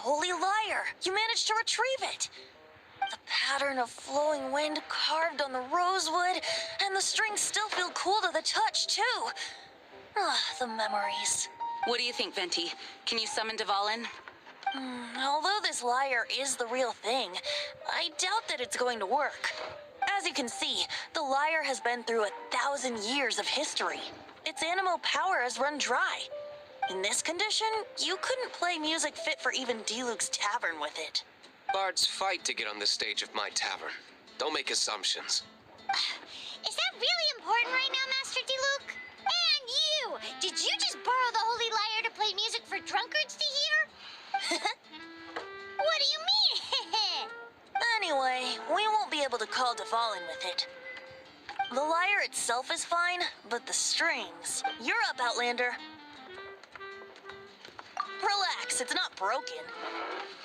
holy lyre! You managed to retrieve it! The pattern of flowing wind carved on the rosewood, and the strings still feel cool to the touch, too. Ah, the memories. What do you think, Venti? Can you summon Dvalin? Although this lyre is the real thing, I doubt that it's going to work. As you can see, the lyre has been through 1,000 years of history. Its animal power has run dry. In this condition, you couldn't play music fit for even Diluc's tavern with it. Bards fight to get on the stage of my tavern. Don't make assumptions. Is that really important right now, Master Diluc? And you! Did you just borrow the holy lyre to play music for drunkards to hear? What do you mean? Anyway, we won't be able to call Dvalin with it. The lyre itself is fine, but the strings... You're up, Outlander. Relax, it's not broken.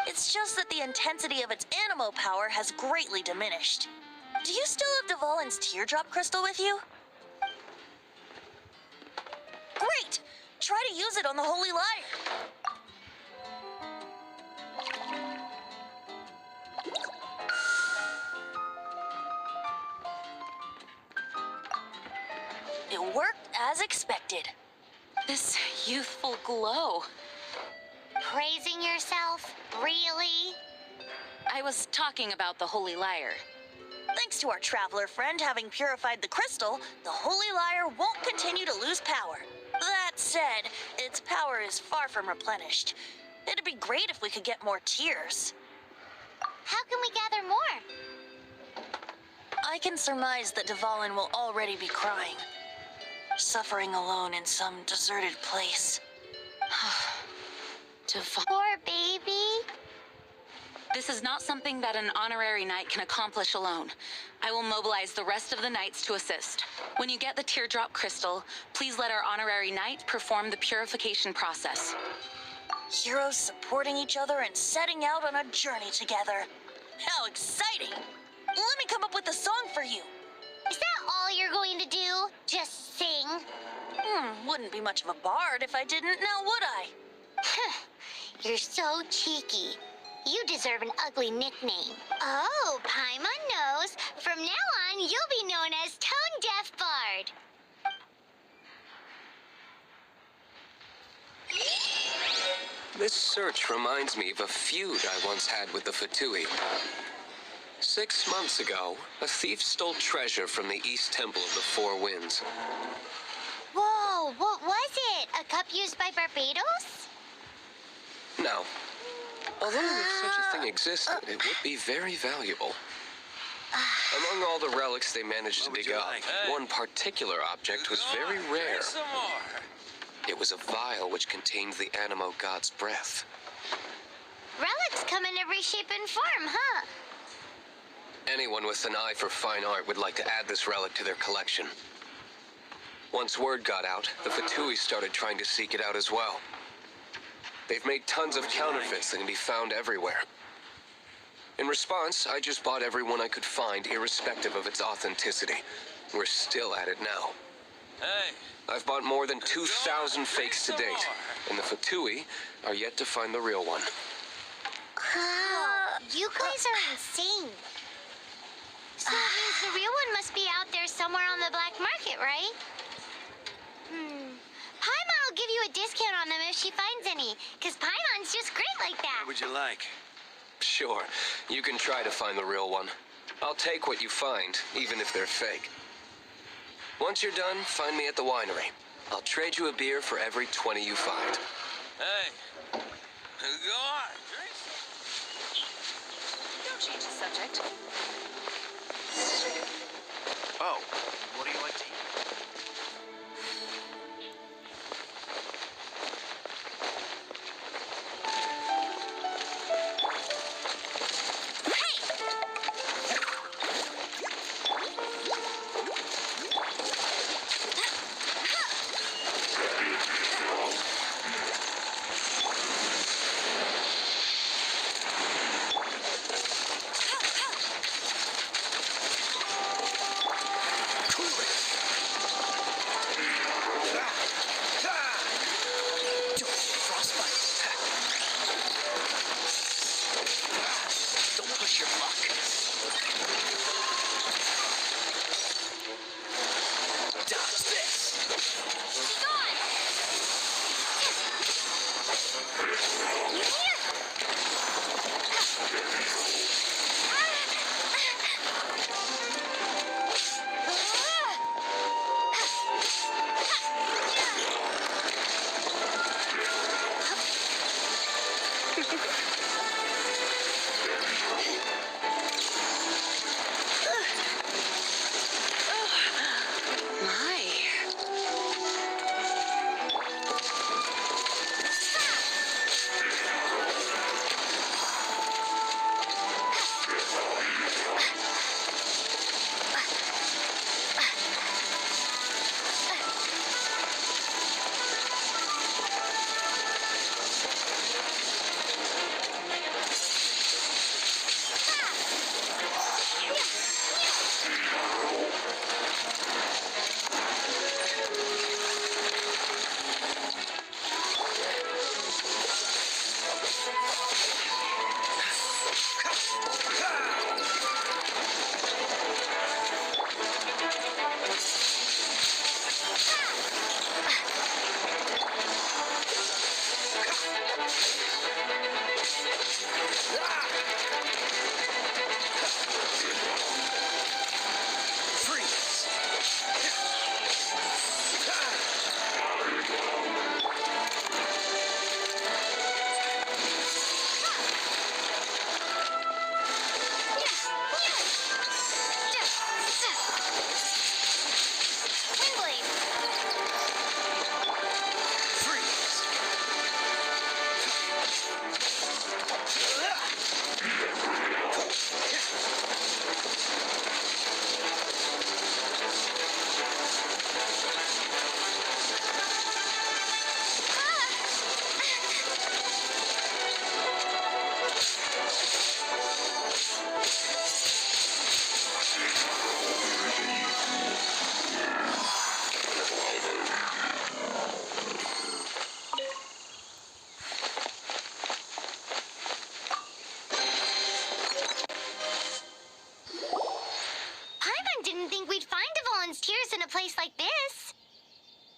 It's just that the intensity of its animo power has greatly diminished. Do you still have Dvalin's teardrop crystal with you? Great! Try to use it on the holy lyre. It worked as expected. This youthful glow. Praising yourself? Really? I was talking about the holy lyre. Thanks to our traveler friend having purified the crystal, the holy lyre won't continue to lose power. That said, its power is far from replenished. It'd be great if we could get more tears. How can we gather more? I can surmise that Dvalin will already be crying. Suffering alone in some deserted place. Poor baby. This is not something that an honorary knight can accomplish alone. I will mobilize the rest of the knights to assist. When you get the teardrop crystal, please let our honorary knight perform the purification process. Heroes supporting each other and setting out on a journey together. How exciting! Let me come up with a song for you. Is that all you're going to do? Just sing? Wouldn't be much of a bard if I didn't, now would I? You're so cheeky. You deserve an ugly nickname. Oh, Paimon knows. From now on, you'll be known as Tone Deaf Bard. This search reminds me of a feud I once had with the Fatui. 6 months ago, a thief stole treasure from the East Temple of the Four Winds. Whoa, what was it? A cup used by Barbados? No. Although if such a thing existed, it would be very valuable. Among all the relics they managed to dig up, one particular object was very rare. It was a vial which contained the Animo god's breath. Relics come in every shape and form, huh? Anyone with an eye for fine art would like to add this relic to their collection. Once word got out, the Fatui started trying to seek it out as well. They've made tons of counterfeits that can be found everywhere. In response, I just bought every one I could find, irrespective of its authenticity. We're still at it now. I've bought more than 2,000 fakes to date, and the Fatui are yet to find the real one. You guys are insane. So that means the real one must be out there somewhere on the black market, right? Paimon will give you a discount on them if she finds any, because Paimon's just great like that. What would you like? Sure, you can try to find the real one. I'll take what you find, even if they're fake. Once you're done, find me at the winery. I'll trade you a beer for every 20 you find. Hey, go on, drink. Don't change the subject. Oh, what do you like to eat?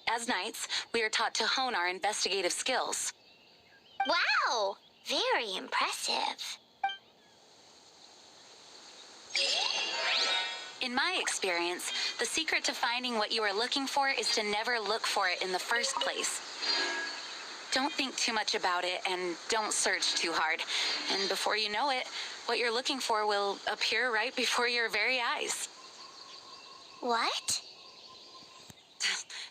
As knights, we are taught to hone our investigative skills. Wow! Very impressive. In my experience, the secret to finding what you are looking for is to never look for it in the first place. Don't think too much about it and don't search too hard. And before you know it, what you're looking for will appear right before your very eyes. What?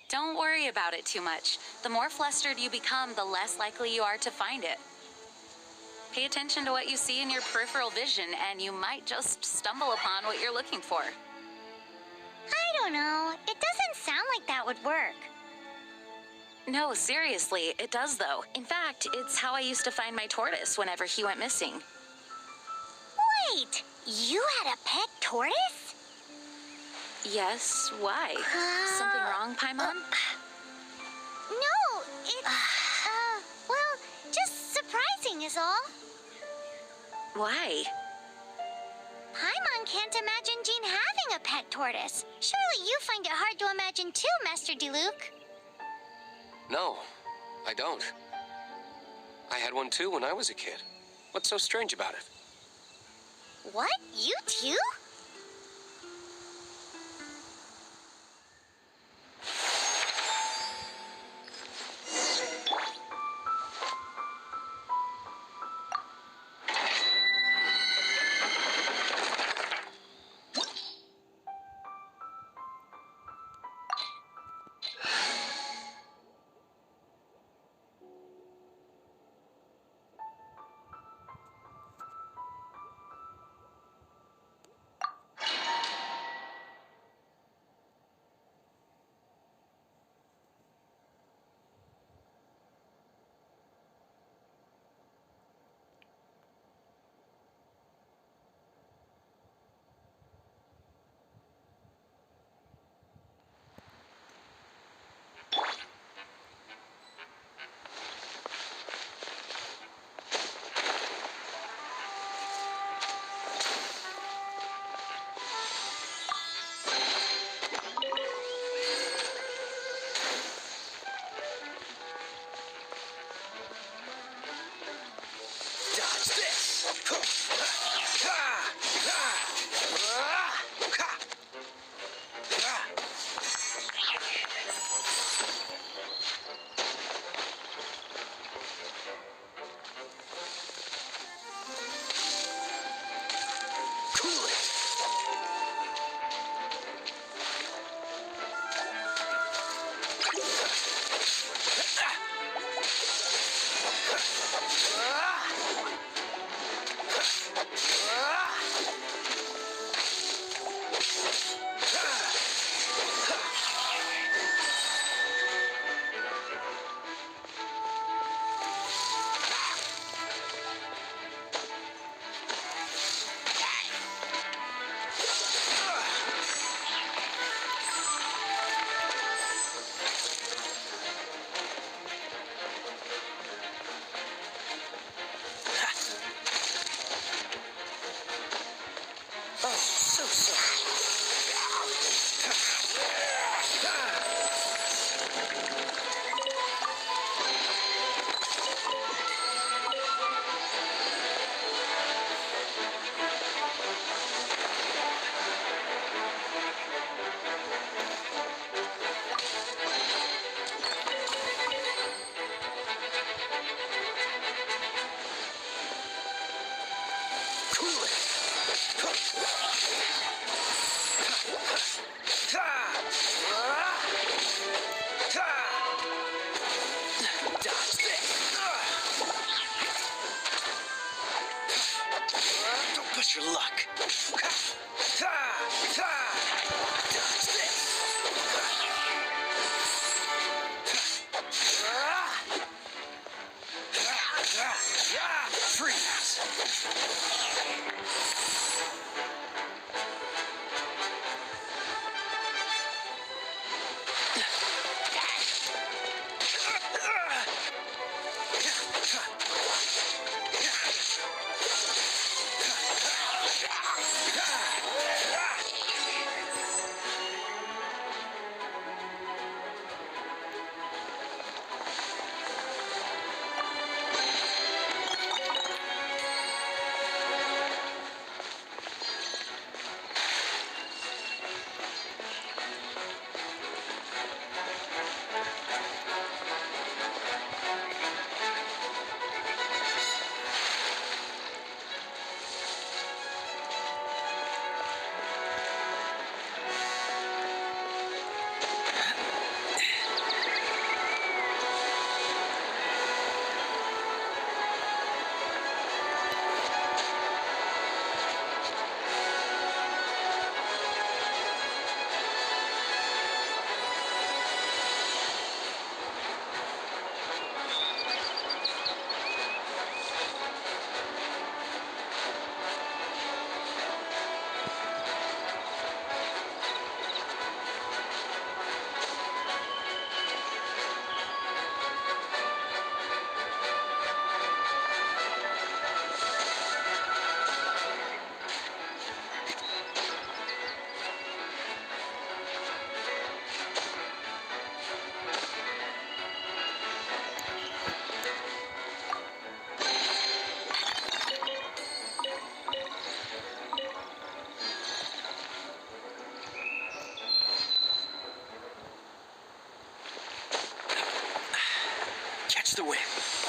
Don't worry about it too much. The more flustered you become, the less likely you are to find it. Pay attention to what you see in your peripheral vision, and you might just stumble upon what you're looking for. I don't know. It doesn't sound like that would work. No, seriously, it does though. In fact, it's how I used to find my tortoise whenever he went missing. Wait! You had a pet tortoise? Yes, why? Something wrong, Paimon? No, it's, well, just surprising is all. Why? Paimon can't imagine Jean having a pet tortoise. Surely you find it hard to imagine too, Master Diluc. No, I don't. I had one too when I was a kid. What's so strange about it? What? You too? Push your luck. Freeze. catch the wind.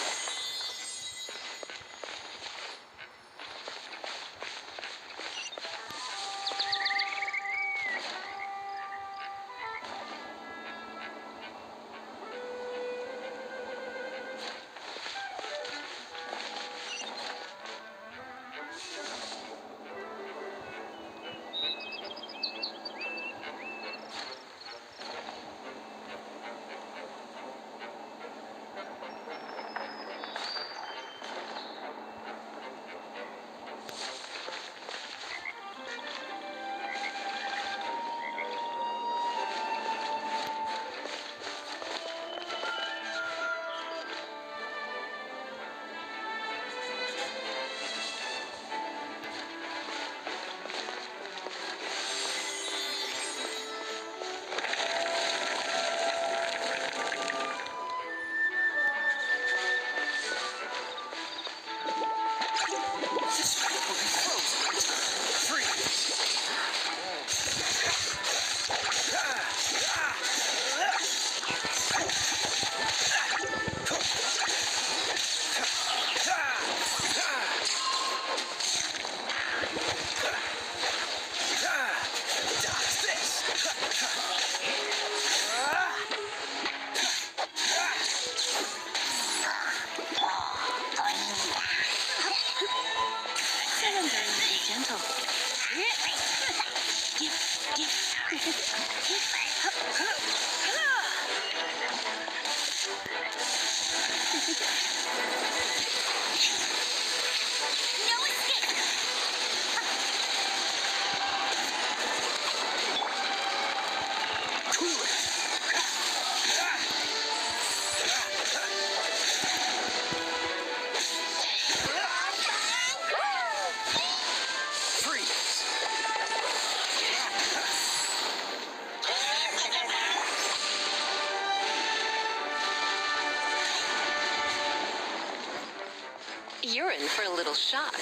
You're in for a little shock.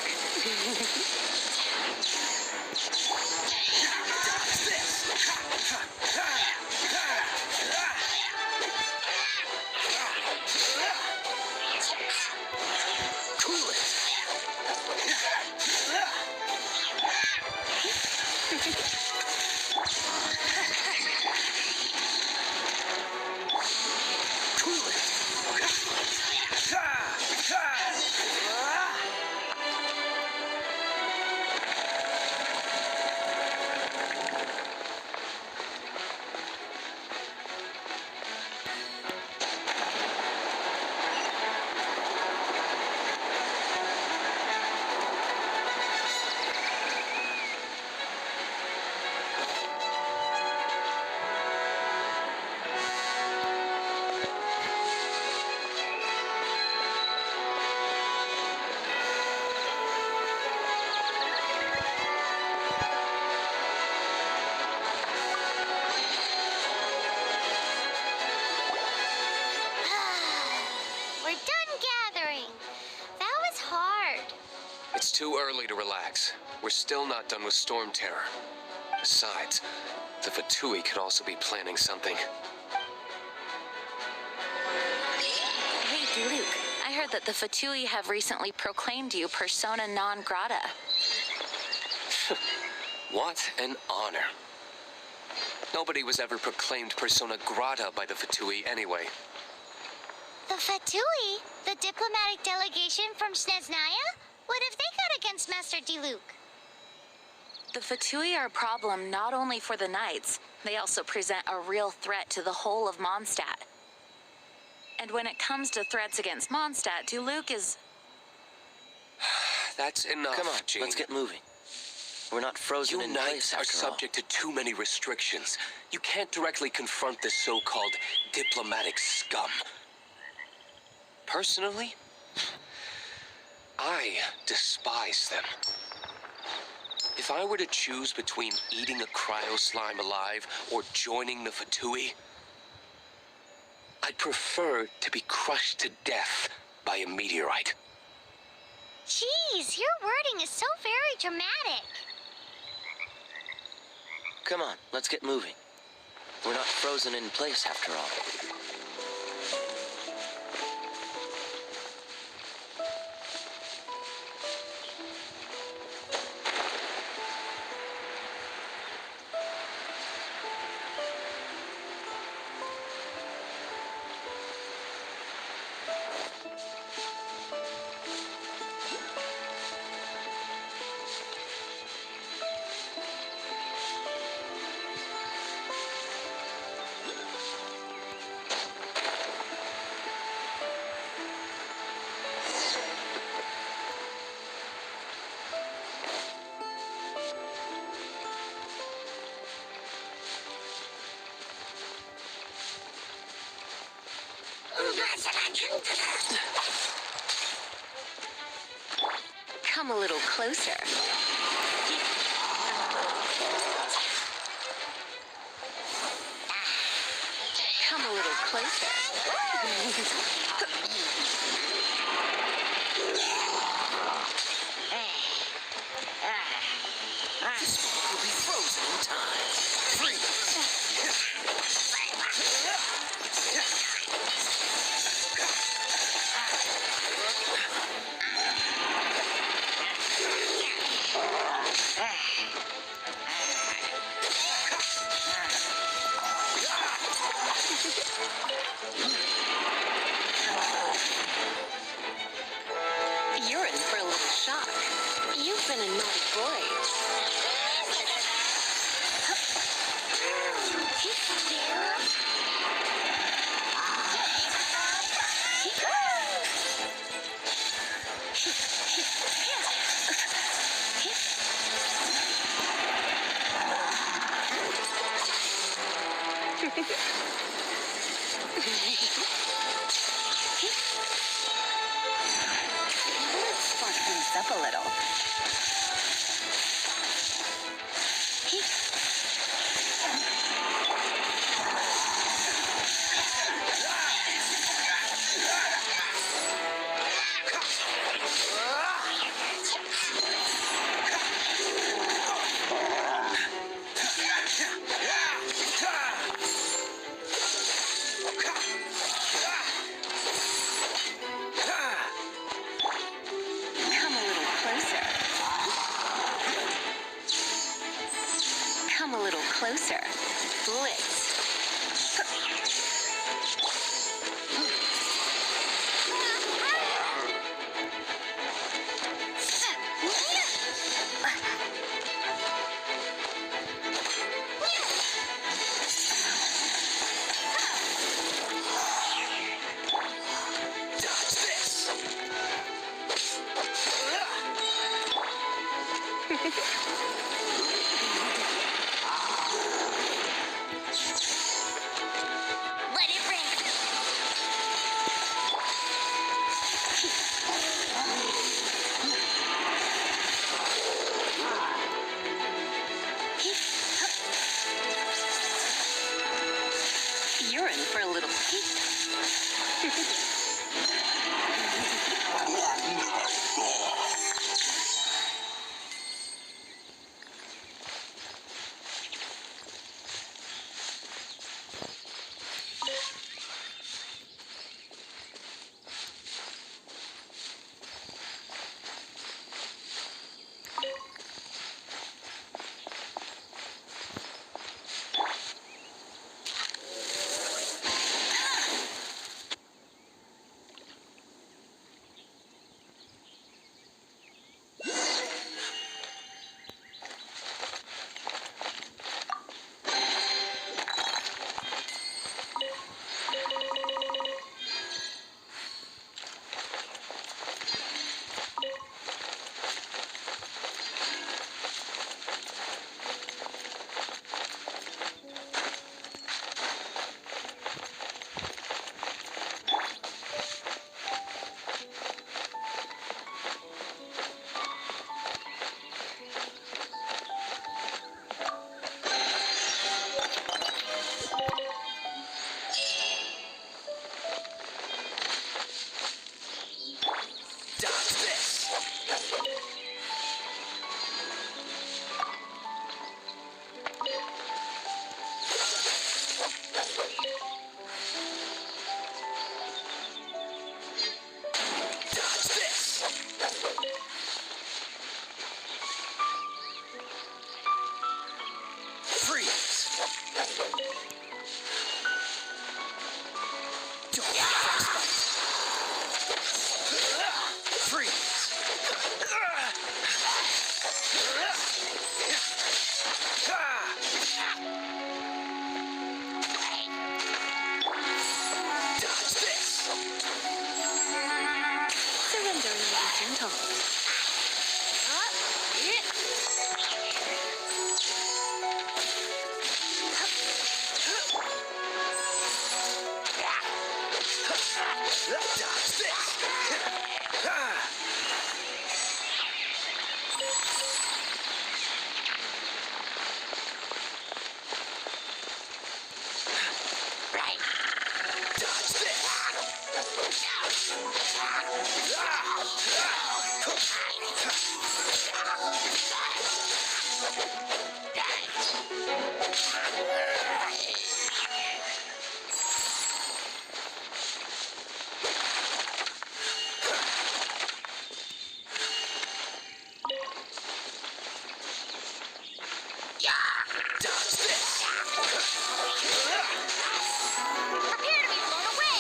We're done gathering. That was hard. It's too early to relax. We're still not done with Storm Terror. Besides, the Fatui could also be planning something. Hey, Diluc, I heard that the Fatui have recently proclaimed you persona non grata. What an honor. Nobody was ever proclaimed persona grata by the Fatui anyway. The Fatui? The diplomatic delegation from Sneznaya? What have they got against Master Diluc? The Fatui are a problem not only for the Knights, they also present a real threat to the whole of Mondstadt. And when it comes to threats against Mondstadt, Diluc is... That's enough, Come on, Jean. let's get moving. We're not frozen You in Knights place are after all. subject to too many restrictions. You can't directly confront this so-called diplomatic scum. Personally, I despise them. If I were to choose between eating a cryo slime alive or joining the Fatui, I'd prefer to be crushed to death by a meteorite. Jeez, your wording is so very dramatic. Come on, let's get moving. We're not frozen in place after all. Come a little closer. Come a little closer. This moment will be frozen in time. You're in for a little shock. You've been a naughty boy. Let's spark things up a little. Come a little closer. Come a little closer. Blitz. Dodge this. Let it rain. You're in for a little peek. Dodge this. Dodge this. Freeze. Don't fight. Freeze. Dodge this. Surrender and be gentle. Dodge this. Dodge this. Prepare to be blown away!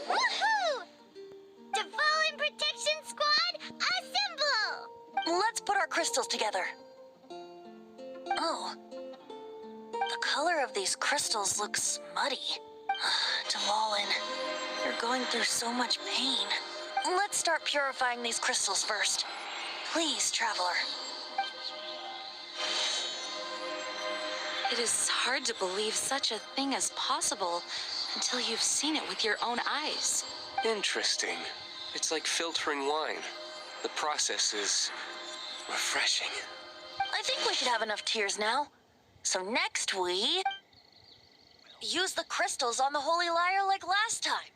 Woohoo! Devolin Protection Squad, assemble! Let's put our crystals together. Oh. The color of these crystals looks muddy. Devolin, you're going through so much pain. Let's start purifying these crystals first. Please, Traveler. It is hard to believe such a thing is possible until you've seen it with your own eyes. Interesting. It's like filtering wine. The process is refreshing. I think we should have enough tears now. So next we use the crystals on the Holy Lyre like last time.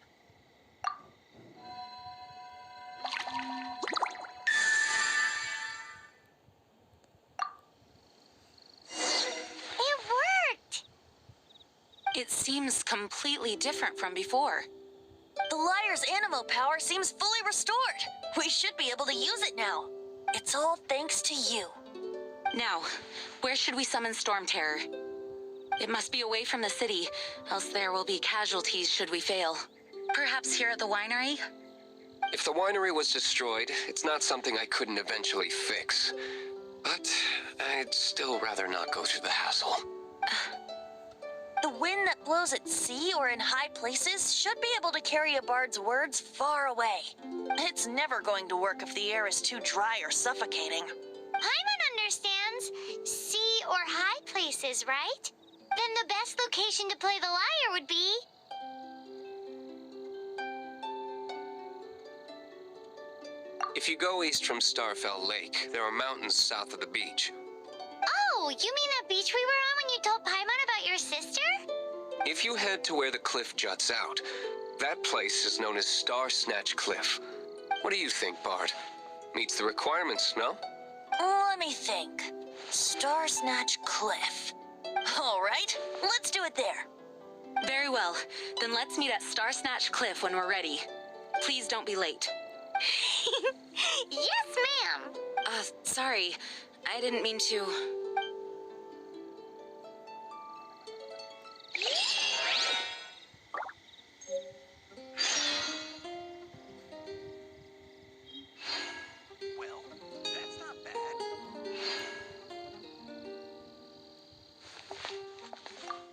It worked! It seems completely different from before. The Lyre's animo power seems fully restored. We should be able to use it now. It's all thanks to you. Now, where should we summon Storm Terror? It must be away from the city, else there will be casualties should we fail. Perhaps here at the winery? If the winery was destroyed, it's not something I couldn't eventually fix. But I'd still rather not go through the hassle. The wind that blows at sea or in high places should be able to carry a bard's words far away. It's never going to work if the air is too dry or suffocating. Paimon understands sea or high places, right? Then the best location to play the lyre would be... If you go east from Starfell Lake, there are mountains south of the beach. Oh, you mean that beach we were on when you told Paimon about your sister? If you head to where the cliff juts out, that place is known as Star Snatch Cliff. What do you think, Bard? Meets the requirements, no? Let me think. Star Snatch Cliff. All right, let's do it there. Very well. Then let's meet at Star Snatch Cliff when we're ready. Please don't be late. Yes, ma'am. Sorry. I didn't mean to... Well, that's not bad.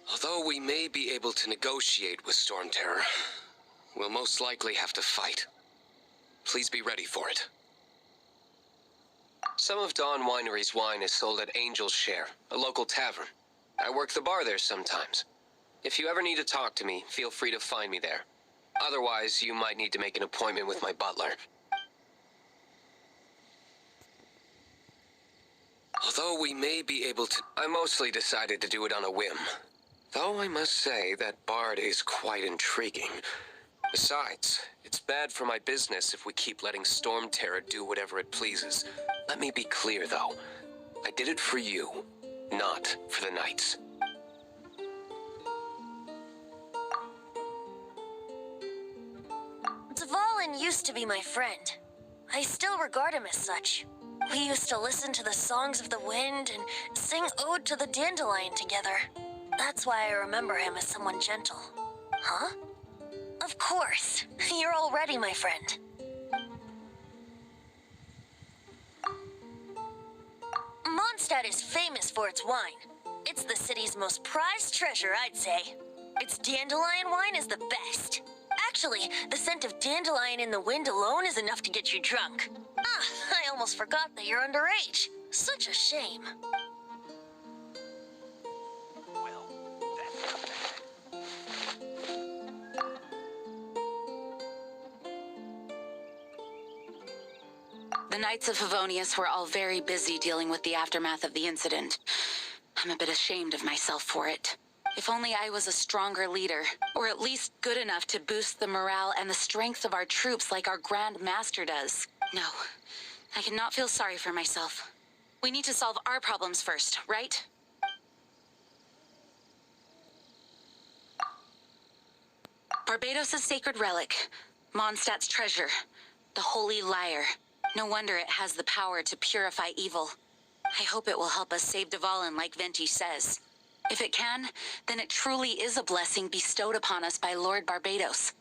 Although we may be able to negotiate with Storm Terror, we'll most likely have to fight. Please be ready for it. Some of Dawn Winery's wine is sold at Angel's Share, a local tavern. I work the bar there sometimes. If you ever need to talk to me, feel free to find me there. Otherwise, you might need to make an appointment with my butler. Although we may be able to... I mostly decided to do it on a whim. Though I must say that Bard is quite intriguing. Besides, it's bad for my business if we keep letting Storm Terror do whatever it pleases. Let me be clear, though. I did it for you, not for the Knights. Dvalin used to be my friend. I still regard him as such. We used to listen to the songs of the wind and sing Ode to the Dandelion together. That's why I remember him as someone gentle. Huh? Of course. You're already my friend. Mondstadt is famous for its wine. It's the city's most prized treasure, I'd say. Its dandelion wine is the best. Actually, the scent of dandelion in the wind alone is enough to get you drunk. Ah, I almost forgot that you're underage. Such a shame. Well, that's not bad. The Knights of Favonius were all very busy dealing with the aftermath of the incident. I'm a bit ashamed of myself for it. If only I was a stronger leader, or at least good enough to boost the morale and the strength of our troops like our Grand Master does. No, I cannot feel sorry for myself. We need to solve our problems first, right? Barbados' sacred relic, Mondstadt's treasure, the Holy Lyre. No wonder it has the power to purify evil. I hope it will help us save Dvalin like Venti says. If it can, then it truly is a blessing bestowed upon us by Lord Barbados.